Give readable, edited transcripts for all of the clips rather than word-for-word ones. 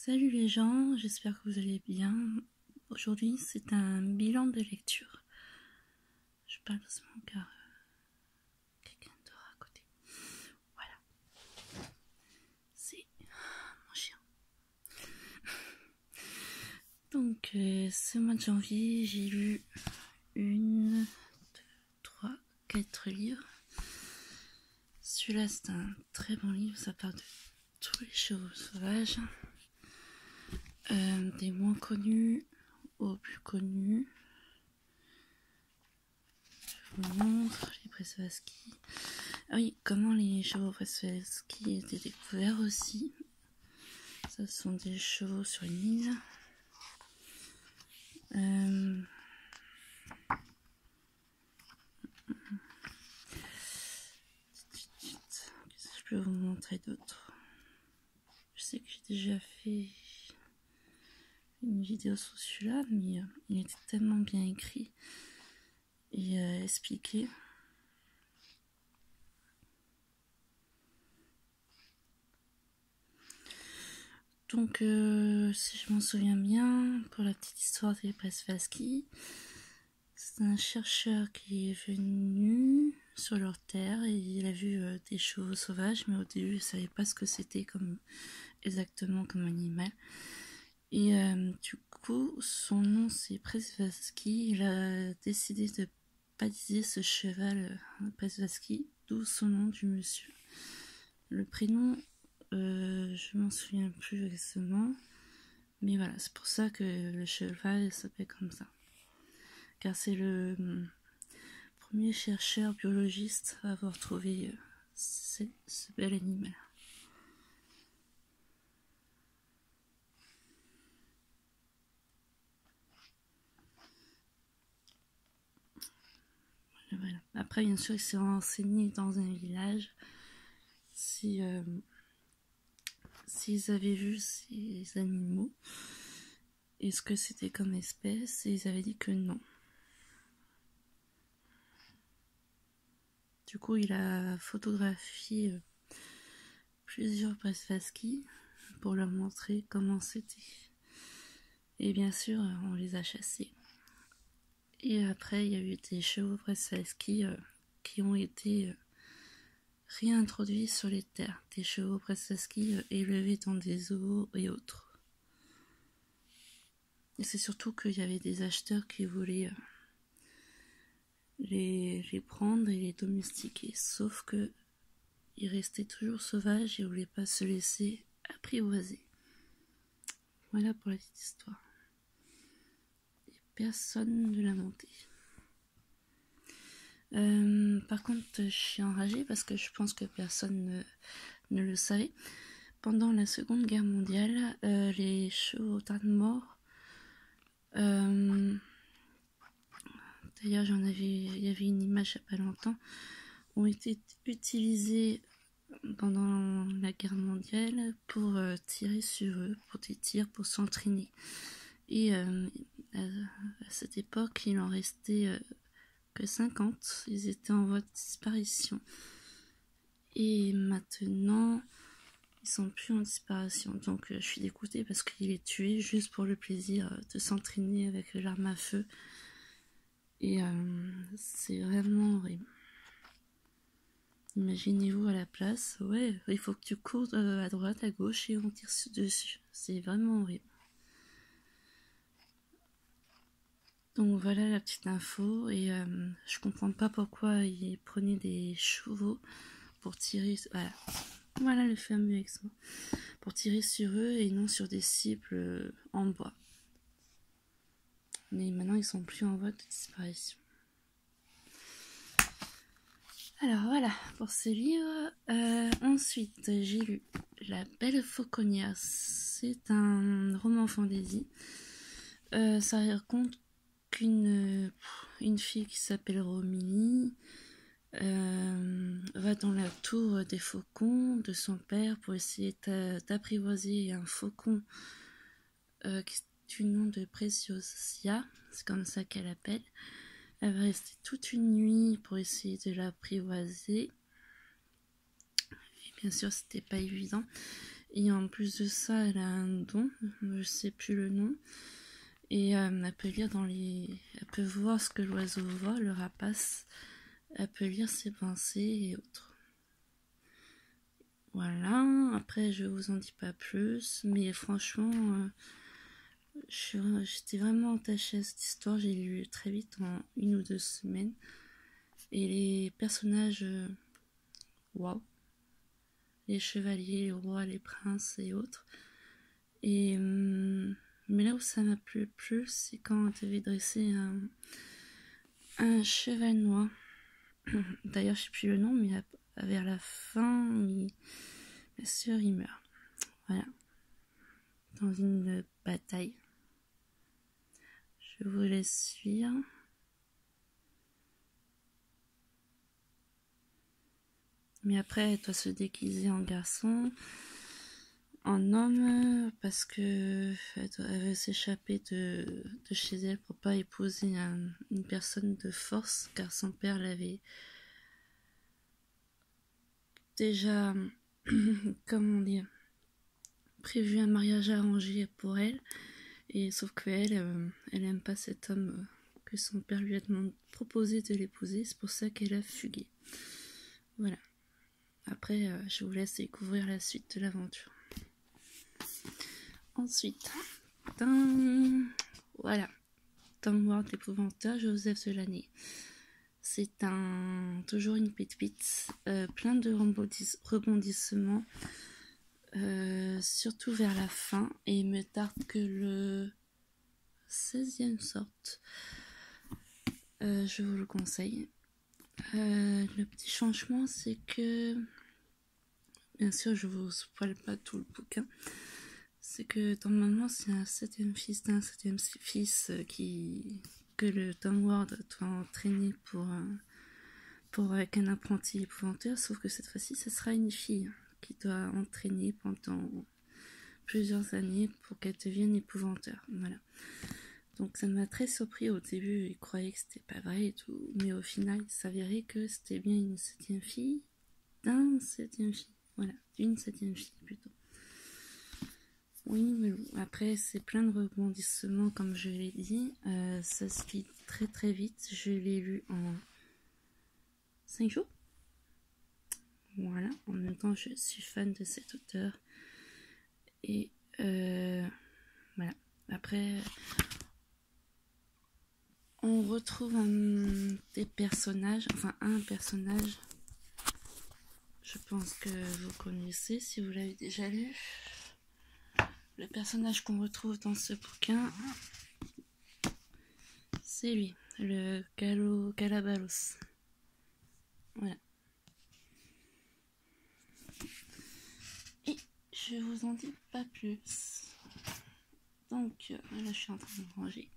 Salut les gens, j'espère que vous allez bien. Aujourd'hui, c'est un bilan de lecture. Je parle doucement car quelqu'un dort à côté. Voilà. C'est mon chien. Donc, ce mois de janvier, j'ai lu 1, 2, 3, 4 livres. Celui-là, c'est un très bon livre. Ça parle de tous les chevaux sauvages. Des moins connus aux plus connus. Je vous montre les Przewalski. Ah oui, comment les chevaux Przewalski étaient découverts aussi. Ça sont des chevaux sur une île. Qu'est-ce que je peux vous montrer d'autre? Je sais que j'ai déjà fait une vidéo sur celui-là, mais il était tellement bien écrit et expliqué. Donc, si je m'en souviens bien, pour la petite histoire des Przewalski, c'est un chercheur qui est venu sur leur terre et il a vu des chevaux sauvages, mais au début il ne savait pas ce que c'était exactement comme animal. Et du coup, son nom c'est Przewalski. Il a décidé de baptiser ce cheval Przewalski, d'où son nom du monsieur. Le prénom, je m'en souviens plus exactement, mais voilà, c'est pour ça que le cheval s'appelle comme ça. Car c'est le premier chercheur biologiste à avoir trouvé ce bel animal. Voilà. Après, bien sûr, il s'est renseigné dans un village s'ils avaient vu ces animaux et ce que c'était comme espèce, et ils avaient dit que non. Du coup, il a photographié plusieurs Przewalski pour leur montrer comment c'était. Et bien sûr, on les a chassés. Et après, il y a eu des chevaux Przewalski qui ont été réintroduits sur les terres. Des chevaux Przewalski élevés dans des zoos et autres. Et c'est surtout qu'il y avait des acheteurs qui voulaient les prendre et les domestiquer. Sauf que ils restaient toujours sauvages et ne voulaient pas se laisser apprivoiser. Voilà pour la petite histoire. Et personne ne l'a monté. Par contre, je suis enragée parce que je pense que personne ne le savait. Pendant la Seconde Guerre mondiale, les chevaux d'Ardmore, d'ailleurs il y avait une image il n'y a pas longtemps, ont été utilisés pendant la guerre mondiale pour tirer sur eux, pour des tirs, pour s'entraîner. Et à cette époque, il en restait que 50, ils étaient en voie de disparition. Et maintenant, ils sont plus en disparition. Donc je suis dégoûtée parce qu'il est tué juste pour le plaisir de s'entraîner avec l'arme à feu. Et c'est vraiment horrible. Imaginez-vous à la place, ouais, il faut que tu cours à droite, à gauche et on tire dessus. C'est vraiment horrible. Donc voilà la petite info, et je comprends pas pourquoi ils prenaient des chevaux pour tirer, voilà le fameux exemple, pour tirer sur eux et non sur des cibles en bois. Mais maintenant ils sont plus en voie de disparition. Alors voilà pour ce livre. Ensuite j'ai lu La Belle Fauconnière. C'est un roman fantasy. Ça raconte qu'une fille qui s'appelle Romilly va dans la tour des faucons de son père pour essayer d'apprivoiser un faucon qui est du nom de Preciosia, c'est comme ça qu'elle appelle. Elle va rester toute une nuit pour essayer de l'apprivoiser. Et bien sûr, c'était pas évident. Et en plus de ça, elle a un don, je sais plus le nom. Et elle peut lire elle peut voir ce que l'oiseau voit, le rapace. Elle peut lire ses pensées et autres. Voilà, après je vous en dis pas plus, mais franchement, j'étais vraiment attachée à cette histoire, j'ai lu très vite, en 1 ou 2 semaines. Et les personnages, waouh, les chevaliers, les rois, les princes et autres. Et mais là où ça m'a plu le plus, c'est quand on devait dresser un cheval noir. D'ailleurs, je sais plus le nom, mais vers la fin, bien sûr, il meurt. Voilà. Dans une bataille. Je vous laisse suivre. Mais après, elle doit se déguiser en garçon, en homme, parce que elle veut s'échapper de chez elle pour pas épouser une personne de force, car son père l'avait déjà, comment dire, prévu un mariage arrangé pour elle, et sauf qu'elle, elle aime pas cet homme que son père lui a proposé de l'épouser, c'est pour ça qu'elle a fugué. Voilà. Après, je vous laisse découvrir la suite de l'aventure. Ensuite, voilà, Downward l'épouvanteur, Joseph de l'année. C'est toujours une pépite, plein de rebondissements, surtout vers la fin, et il me tarde que le 16e sorte. Je vous le conseille. Le petit changement, c'est que, bien sûr, je vous spoil pas tout le bouquin, c'est que normalement c'est un 7e fils d'un 7e fils que le Downward doit entraîner pour avec un apprenti épouvanteur, sauf que cette fois-ci ce sera une fille qui doit entraîner pendant plusieurs années pour qu'elle devienne épouvanteur. Voilà. Donc ça m'a très surpris au début, il croyait que c'était pas vrai et tout, mais au final il s'avérait que c'était bien une 7e fille d'un 7e fille. Voilà, d'une 7e fille plutôt. Oui, mais bon, après c'est plein de rebondissements comme je l'ai dit, ça se lit très très vite, je l'ai lu en 5 jours. Voilà, en même temps je suis fan de cet auteur. Et voilà, après on retrouve des personnages, enfin un personnage, je pense que vous connaissez si vous l'avez déjà lu. Le personnage qu'on retrouve dans ce bouquin, c'est lui, le Calabalos. Voilà. Et je vous en dis pas plus. Donc là je suis en train de ranger.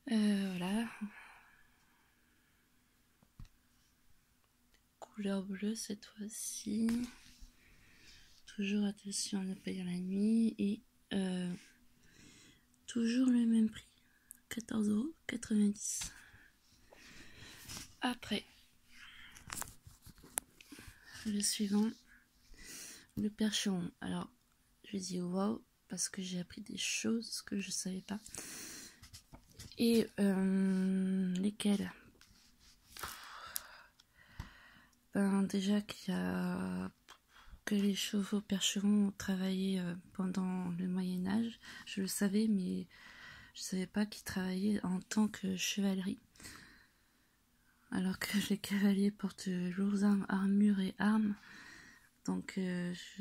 Voilà. Couleur bleue cette fois-ci. Toujours attention à ne pas lire la nuit. Et toujours le même prix. 14,90 €. Après, le suivant, le percheron. Alors, je dis waouh, parce que j'ai appris des choses que je savais pas. Et lesquelles? Déjà que les chevaux percherons ont travaillé pendant le Moyen-Âge. Je le savais, mais je savais pas qu'ils travaillaient en tant que chevalerie. Alors que les cavaliers portent lourdes armures et armes. Donc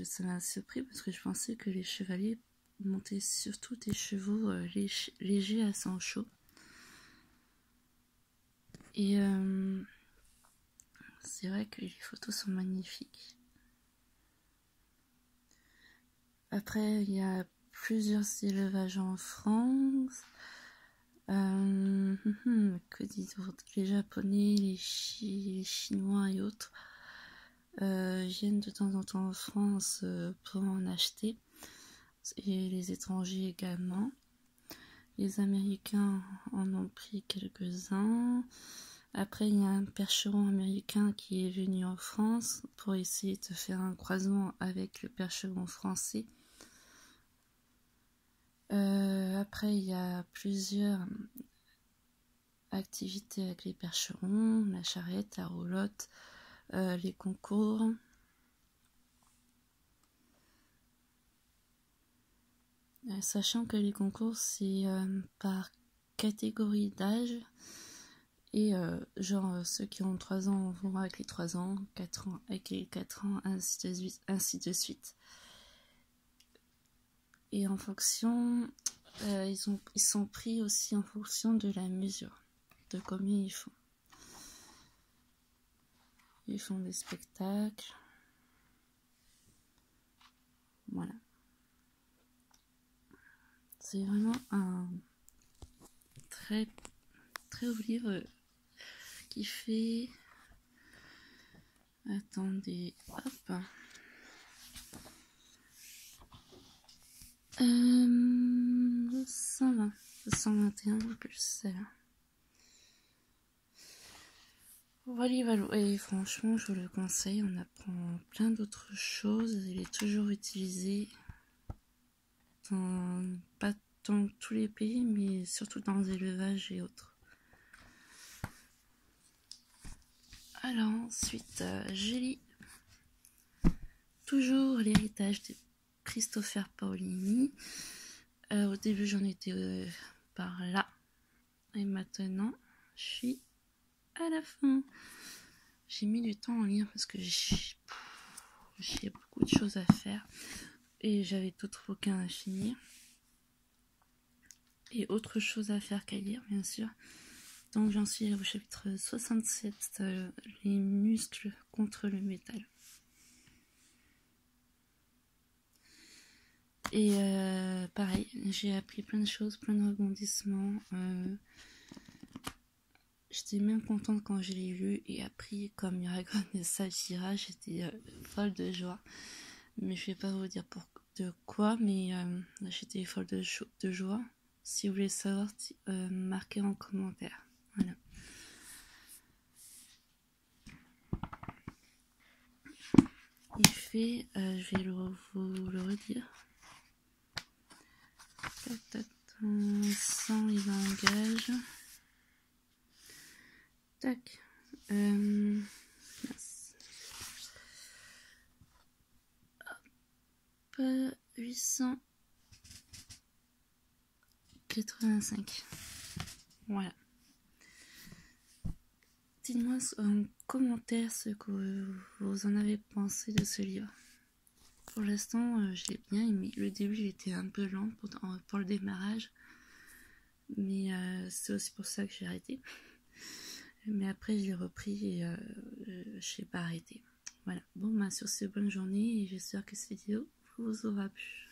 ça m'a surpris parce que je pensais que les chevaliers montaient surtout des chevaux légers à sang chaud. Et c'est vrai que les photos sont magnifiques. Après, il y a plusieurs élevages en France. Que disent les Japonais, les Chinois et autres viennent de temps en temps en France pour en acheter. Et les étrangers également. Les Américains en ont pris quelques-uns. Après, il y a un percheron américain qui est venu en France pour essayer de faire un croisement avec le percheron français. Après, il y a plusieurs activités avec les percherons, la charrette, la roulotte, les concours. Sachant que les concours, c'est par catégorie d'âge. Et genre ceux qui ont 3 ans vont avec les 3 ans, 4 ans avec les 4 ans, ainsi de suite. Et en fonction, ils sont pris aussi en fonction de la mesure, de combien ils font. Ils font des spectacles. Voilà. C'est vraiment un très très beau livre qui fait... Attendez, hop. 221 en plus, celle-là. Voilà, et franchement, je vous le conseille, on apprend plein d'autres choses, il est toujours utilisé pas dans tous les pays, mais surtout dans l'élevage et autres. Alors ensuite, j'ai lu toujours l'héritage de Christopher Paolini. Au début, j'en étais par là, et maintenant, je suis à la fin. J'ai mis du temps à lire parce que j'ai beaucoup de choses à faire et j'avais d'autres bouquins à finir et autre chose à faire qu'à lire, bien sûr. Donc j'en suis au chapitre 67, les muscles contre le métal. Et pareil, j'ai appris plein de choses, plein de rebondissements. J'étais même contente quand je l'ai lu et appris comme Miragon et Saphira. J'étais folle de joie. Mais je vais pas vous dire de quoi, mais j'étais folle de joie. Si vous voulez savoir, marquez en commentaire. Voilà. Il fait, je vais vous le redire. Sans il engage. Tac. 885. Voilà. Dites-moi en commentaire ce que vous en avez pensé de ce livre. Pour l'instant, je l'ai bien aimé. Le début, il était un peu lent pour le démarrage. Mais c'est aussi pour ça que j'ai arrêté. Mais après, je l'ai repris et je n'ai pas arrêté. Voilà. Bon, sur ce, bonne journée et j'espère que cette vidéo vous aura plu.